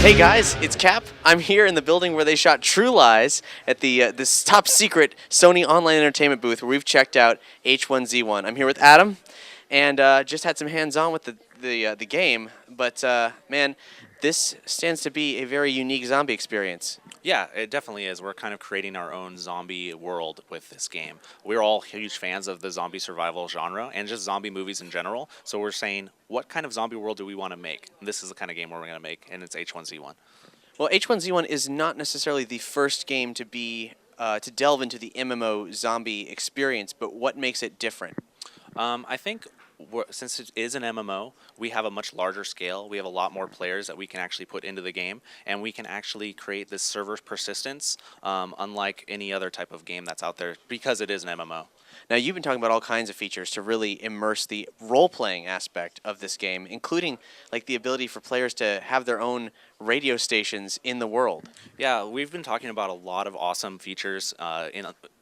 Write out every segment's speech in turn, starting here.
Hey guys, it's Cap. I'm here in the building where they shot True Lies at the this top secret Sony Online Entertainment booth where we've checked out H1Z1. I'm here with Adam, and just had some hands-on with the game. But man, this stands to be a very unique zombie experience. Yeah, it definitely is. We're kind of creating our own zombie world with this game. We're all huge fans of the zombie survival genre and just zombie movies in general. So we're saying, what kind of zombie world do we want to make? And this is the kind of game we're going to make, and it's H1Z1. Well, H1Z1 is not necessarily the first game to be to delve into the MMO zombie experience, but what makes it different? I think since it is an MMO, we have a much larger scale. We have a lot more players that we can actually put into the game, and we can actually create this server persistence unlike any other type of game that's out there because it is an MMO. Now, you've been talking about all kinds of features to really immerse the role-playing aspect of this game, including like the ability for players to have their own radio stations in the world. Yeah, we've been talking about a lot of awesome features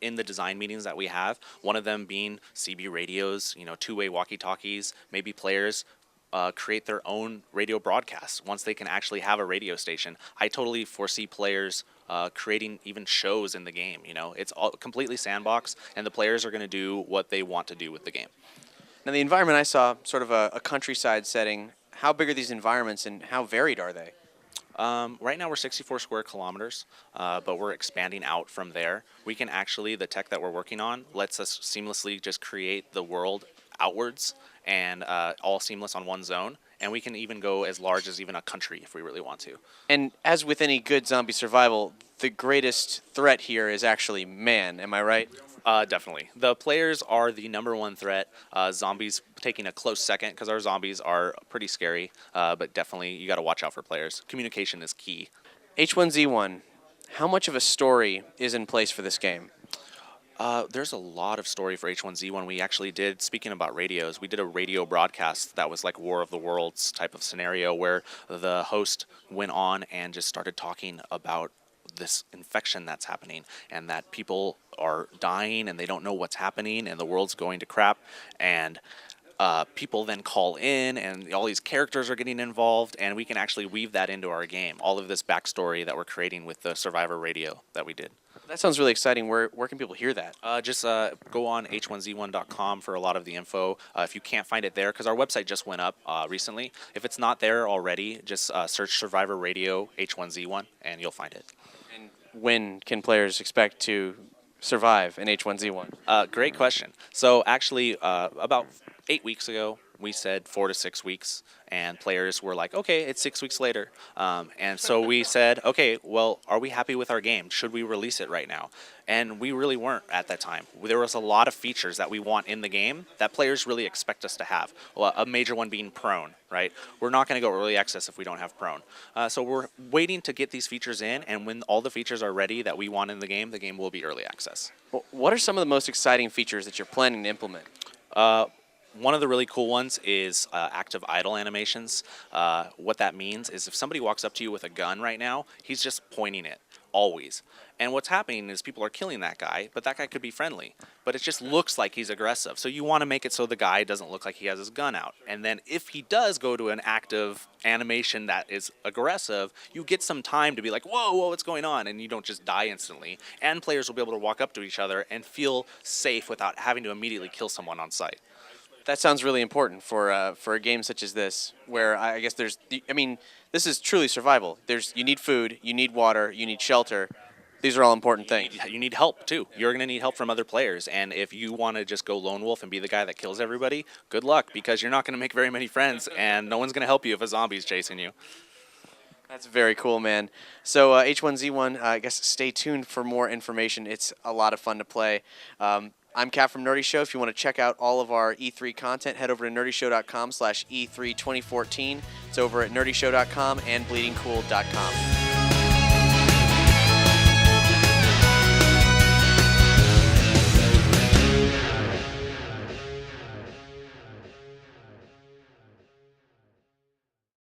in the design meetings that we have. One of them being CB radios, two-way walkie-talkies. Maybe players create their own radio broadcasts once they can actually have a radio station. I totally foresee players creating even shows in the game. It's all completely sandbox, and the players are going to do what they want to do with the game. Now, the environment I saw, sort of a countryside setting. How big are these environments, and how varied are they? Right now we're 64 square kilometers, but we're expanding out from there. We can actually, the tech that we're working on lets us seamlessly just create the world outwards and all seamless on one zone. And we can even go as large as even a country if we really want to. And as with any good zombie survival, the greatest threat here is actually man. Am I right? Definitely. The players are the #1 threat. Zombies taking a close second because our zombies are pretty scary. But definitely, you got to watch out for players. Communication is key. H1Z1, how much of a story is in place for this game? There's a lot of story for H1Z1. We actually did, speaking about radios, we did a radio broadcast that was like War of the Worlds type of scenario where the host went on and just started talking about this infection that's happening and that people are dying and they don't know what's happening and the world's going to crap, and people then call in and all these characters are getting involved, and we can actually weave that into our game, all of this backstory that we're creating with the Survivor radio that we did. That sounds really exciting. Where can people hear that? Just go on h1z1.com for a lot of the info. If you can't find it there, because our website just went up recently. If it's not there already, just search Survivor Radio H1Z1 and you'll find it. And when can players expect to survive in H1Z1? Great question. So actually, about 8 weeks ago, we said 4 to 6 weeks, and players were like, okay, it's 6 weeks later. And so we said, okay, well, are we happy with our game? Should we release it right now? And we really weren't at that time. There was a lot of features that we want in the game that players really expect us to have. Well, a major one being prone, right? We're not going to go early access if we don't have prone. So we're waiting to get these features in, and when all the features are ready that we want in the game will be early access. Well, what are some of the most exciting features that you're planning to implement? One of the really cool ones is active idle animations. What that means is if somebody walks up to you with a gun right now, he's just pointing it, always. And what's happening is people are killing that guy, but that guy could be friendly. But it just looks like he's aggressive. So you want to make it so the guy doesn't look like he has his gun out. And then if he does go to an active animation that is aggressive, you get some time to be like, whoa, what's going on? And you don't just die instantly. And players will be able to walk up to each other and feel safe without having to immediately kill someone on sight. That sounds really important for a game such as this, where I guess this is truly survival. You need food, you need water, you need shelter. These are all important things. You need help, too. You're going to need help from other players. And if you want to just go lone wolf and be the guy that kills everybody, good luck, because you're not going to make very many friends, and no one's going to help you if a zombie's chasing you. That's very cool, man. So H1Z1, I guess stay tuned for more information. It's a lot of fun to play. I'm Kat from Nerdy Show. If you want to check out all of our E3 content, head over to nerdyshow.com/E3 2014. It's over at nerdyshow.com and bleedingcool.com.